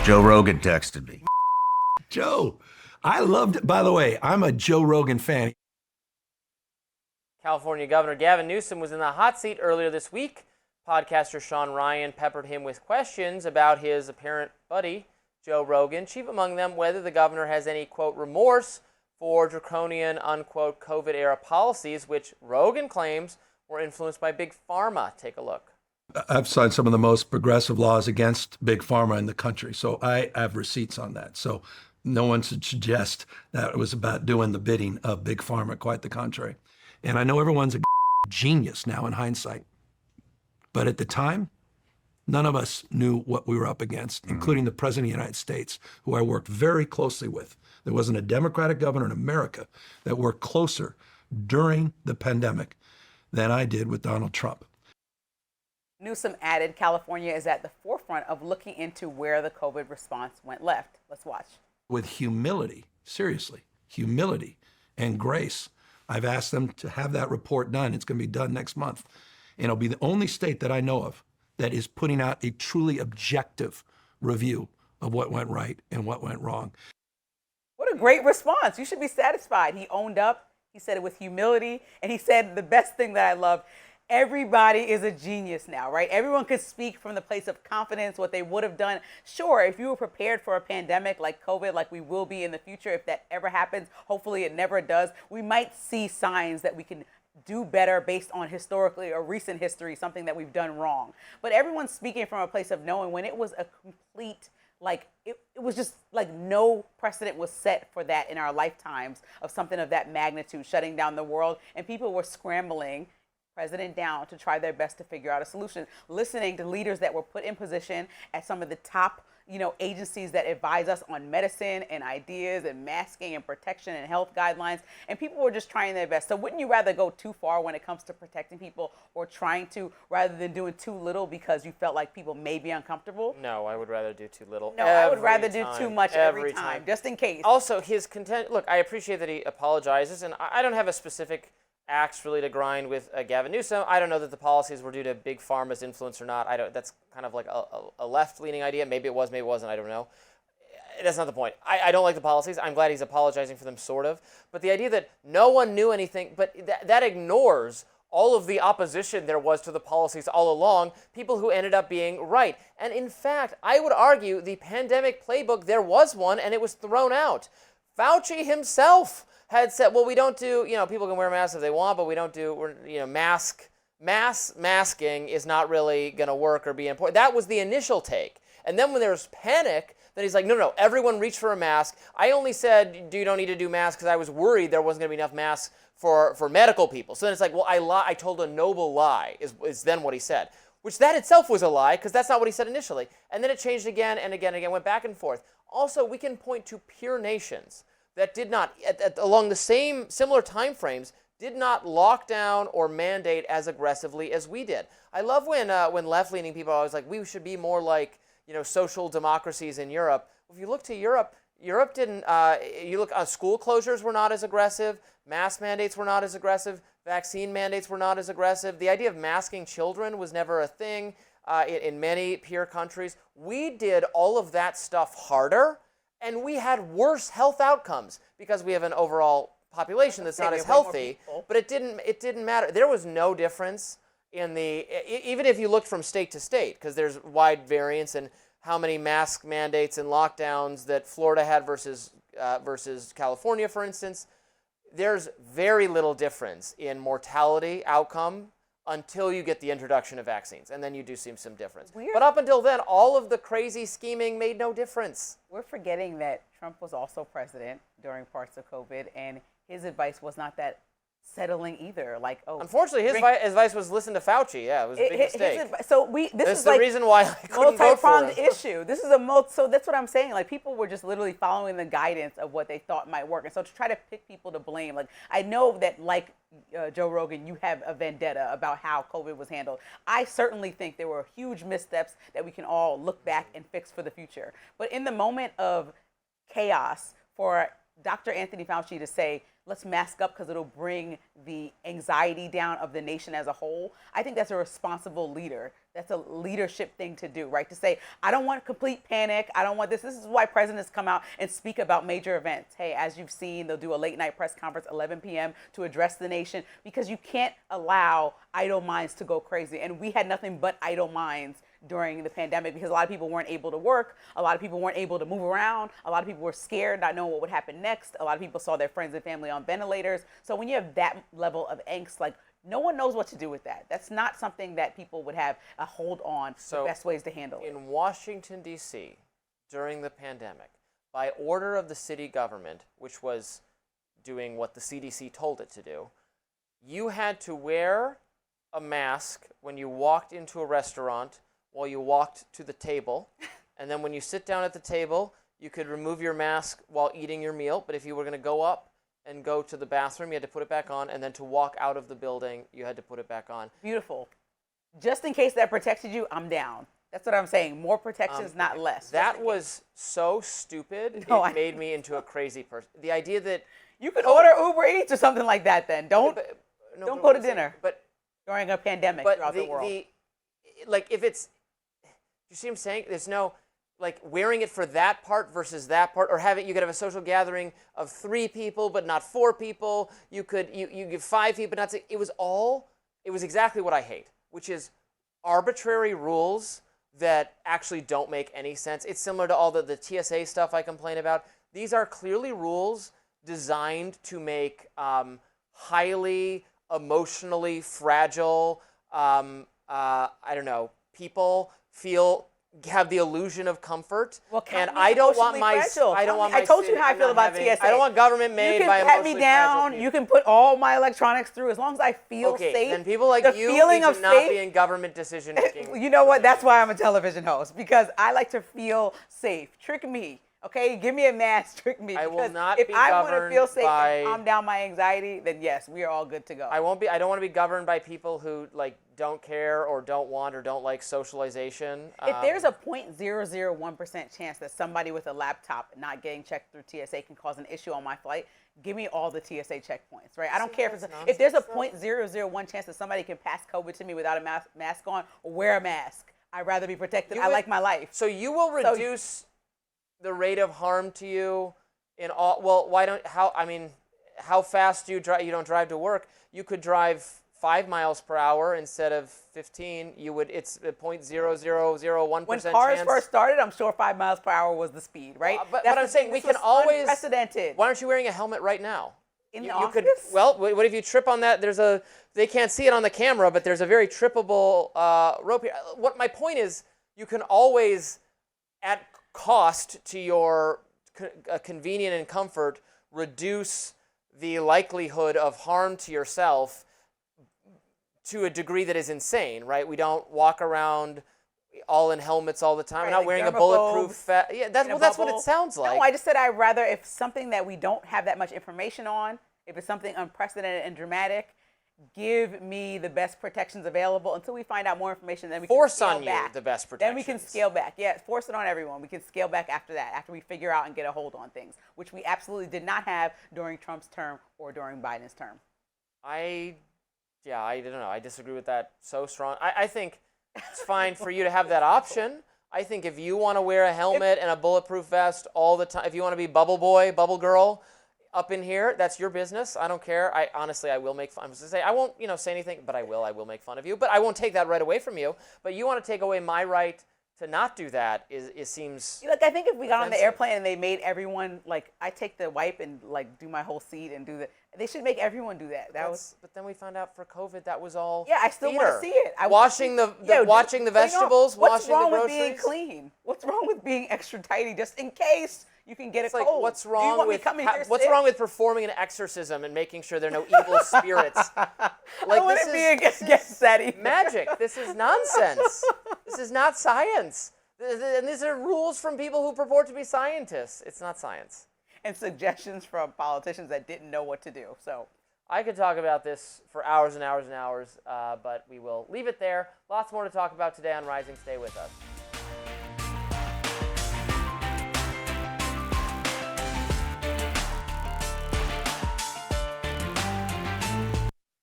Joe Rogan texted me. Joe, I loved it. By the way, I'm a Joe Rogan fan. California Governor Gavin Newsom was in the hot seat earlier this week. Podcaster Shawn Ryan peppered him with questions about his apparent buddy, Joe Rogan, chief among them whether the governor has any, quote, remorse for draconian, unquote, COVID-era policies, which Rogan claims were influenced by Big Pharma. Take a look. I've signed some of the most progressive laws against Big Pharma in the country, so I have receipts on that. So no one should suggest that it was about doing the bidding of Big Pharma, quite the contrary. And I know everyone's a genius now in hindsight, but at the time, none of us knew what we were up against, including the President of the United States, who I worked very closely with. There wasn't a Democratic governor in America that worked closer during the pandemic than I did with Donald Trump. Newsom added California is at the forefront of looking into where the COVID response went left. Let's watch. With humility, seriously, humility and grace, I've asked them to have that report done. It's going to be done next month. And it'll be the only state that I know of that is putting out a truly objective review of what went right and what went wrong. What a great response. You should be satisfied. He owned up. He said it with humility. And he said the best thing that I love, everybody is a genius now, right? Everyone could speak from the place of confidence, what they would have done. Sure, if you were prepared for a pandemic like COVID, like we will be in the future, if that ever happens, hopefully it never does, we might see signs that we can do better based on historically or recent history, something that we've done wrong. But everyone's speaking from a place of knowing when it was a complete, like, it was just like no precedent was set for that in our lifetimes of something of that magnitude, shutting down the world, and people were scrambling president down to try their best to figure out a solution, listening to leaders that were put in position at some of the top, agencies that advise us on medicine and ideas and masking and protection and health guidelines. And people were just trying their best. So wouldn't you rather go too far when it comes to protecting people or trying to, rather than doing too little because you felt like people may be uncomfortable? No, I would rather do too little. No, I would rather do too much every time, just in case. Also, his content, look, I appreciate that he apologizes, and I don't have a specific axe really to grind with Gavin Newsom. I don't know that the policies were due to Big Pharma's influence or not. That's kind of like a left-leaning idea. Maybe it was, maybe it wasn't. I don't know. That's not the point. I don't like the policies. I'm glad he's apologizing for them, sort of. But the idea that no one knew anything, but that ignores all of the opposition there was to the policies all along, people who ended up being right. And in fact, I would argue the pandemic playbook, there was one, and it was thrown out. Fauci himself had said, well, we don't do, people can wear masks if they want, but we don't do, masking is not really going to work or be important. That was the initial take. And then when there was panic, then he's like, no, everyone reach for a mask. I only said you don't need to do masks because I was worried there wasn't going to be enough masks for medical people. So then it's like, well, I told a noble lie is then what he said, which that itself was a lie because that's not what he said initially. And then it changed again and again and again, went back and forth. Also, we can point to peer nations that did not, along the same similar time frames, did not lock down or mandate as aggressively as we did. I love when left-leaning people are always like, we should be more like social democracies in Europe. If you look to Europe, Europe didn't. You look, school closures were not as aggressive. Mask mandates were not as aggressive. Vaccine mandates were not as aggressive. The idea of masking children was never a thing in many peer countries. We did all of that stuff harder. And we had worse health outcomes because we have an overall population that's not as healthy. But it didn't matter. There was no difference in even if you looked from state to state, because there's wide variance in how many mask mandates and lockdowns that Florida had versus California, for instance. There's very little difference in mortality outcome until you get the introduction of vaccines, and then you do see some difference. But up until then, all of the crazy scheming made no difference. We're forgetting that Trump was also president during parts of COVID, and his advice was not that settling either. Like, unfortunately, his advice was listen to Fauci. Yeah, it was a big mistake. This is the reason why I couldn't vote for him. issue. This is so that's what I'm saying. Like, people were just literally following the guidance of what they thought might work, and so to try to pick people to blame, like, I know that, like Joe Rogan, you have a vendetta about how COVID was handled. I certainly think there were huge missteps that we can all look back and fix for the future. But in the moment of chaos, for Dr. Anthony Fauci to say, let's mask up because it'll bring the anxiety down of the nation as a whole, I think that's a responsible leader That's a leadership thing to do, right? To say, I don't want complete panic. I don't want this. This is why presidents come out and speak about major events. Hey, as you've seen, they'll do a late night press conference, 11 p.m. to address the nation, because you can't allow idle minds to go crazy. And we had nothing but idle minds during the pandemic because a lot of people weren't able to work. A lot of people weren't able to move around. A lot of people were scared, not knowing what would happen next. A lot of people saw their friends and family on ventilators. So when you have that level of angst, like, no one knows what to do with that. That's not something that people would have a hold on. So the best ways to handle it. In Washington, D.C., during the pandemic, by order of the city government, which was doing what the CDC told it to do, you had to wear a mask when you walked into a restaurant, while you walked to the table, and then when you sit down at the table, you could remove your mask while eating your meal, but if you were going to go up and go to the bathroom, you had to put it back on, and then to walk out of the building, you had to put it back on. Beautiful. Just in case that protected you, I'm down. That's what I'm saying. More protections, not less. That was so stupid, it made me into a crazy person. The idea that... You could order Uber Eats or something like that then. Don't go to dinner during a pandemic throughout the world. Like, if it's... You see what I'm saying? There's no... like wearing it for that part versus that part, or you could have a social gathering of 3 people but not 4 people. You give 5 people, but not 6. It was exactly what I hate, which is arbitrary rules that actually don't make any sense. It's similar to all the TSA stuff I complain about. These are clearly rules designed to make highly emotionally fragile, people have the illusion of comfort. Well, and I don't want my I told you how I feel about TSA. I don't want government made by emotionally emotionally fragile. fragile people. You can put all my electronics through as long as I feel safe. Then people like you feeling need of to not be in government decision making. You know what? That's why I'm a television host, because I like to feel safe. Trick me. Okay, give me a mask, trick me. I will not if be I want to governed feel safe by- and calm down my anxiety, then yes, we are all good to go. I don't want to be governed by people who don't care or don't want or don't like socialization. If there's a 0.001% chance that somebody with a laptop not getting checked through TSA can cause an issue on my flight, give me all the TSA checkpoints, right? I don't care if there's a 0.001 chance that somebody can pass COVID to me without a mask on, or wear a mask. I'd rather be protected. I like my life. So you will reduce the rate of harm to you in all. Well, how fast do you drive? You don't drive to work. You could drive 5 miles per hour instead of 15. It's a 0.0001% When cars chance. first started, I'm sure 5 miles per hour was the speed, right? But I'm saying we can always unprecedented. Why aren't you wearing a helmet right now? In the you office? What if you trip on that? They can't see it on the camera, but there's a very trippable rope here. What my point is, you can always, at cost to your convenience and comfort, reduce the likelihood of harm to yourself to a degree that is insane, right? We don't walk around all in helmets all the time. Right, We're not like wearing a bulletproof vest. Yeah, that's what it sounds like. No, I just said I'd rather, if something that we don't have that much information on, if it's something unprecedented and dramatic, give me the best protections available until we find out more information. Then we can scale back. The best protections. Then we can scale back. Yeah, force it on everyone. We can scale back after that, after we figure out and get a hold on things, which we absolutely did not have during Trump's term or during Biden's term. I don't know. I disagree with that so strong. I think it's fine for you to have that option. I think if you want to wear a helmet and a bulletproof vest all the time, if you want to be bubble boy, bubble girl, up in here, that's your business. I don't care. I will make fun. I was going to say, I won't, say anything, but I will make fun of you. But I won't take that right away from you. But you want to take away my right to not do that, it seems Look, I think if we got offensive. on the airplane and they made everyone, I take the wipe and, do my whole seat and do they should make everyone do that. But then we found out for COVID that was all I still want to see it. Washing the vegetables, washing the groceries. What's wrong with being clean? What's wrong with being extra tidy just in case you can get a cold? What's wrong with performing an exorcism and making sure there are no evil spirits? I wouldn't be against that. Magic. This is nonsense. This is not science. And these are rules from people who purport to be scientists. It's not science. And suggestions from politicians that didn't know what to do. So I could talk about this for hours and hours and hours, but we will leave it there. Lots more to talk about today on Rising. Stay with us.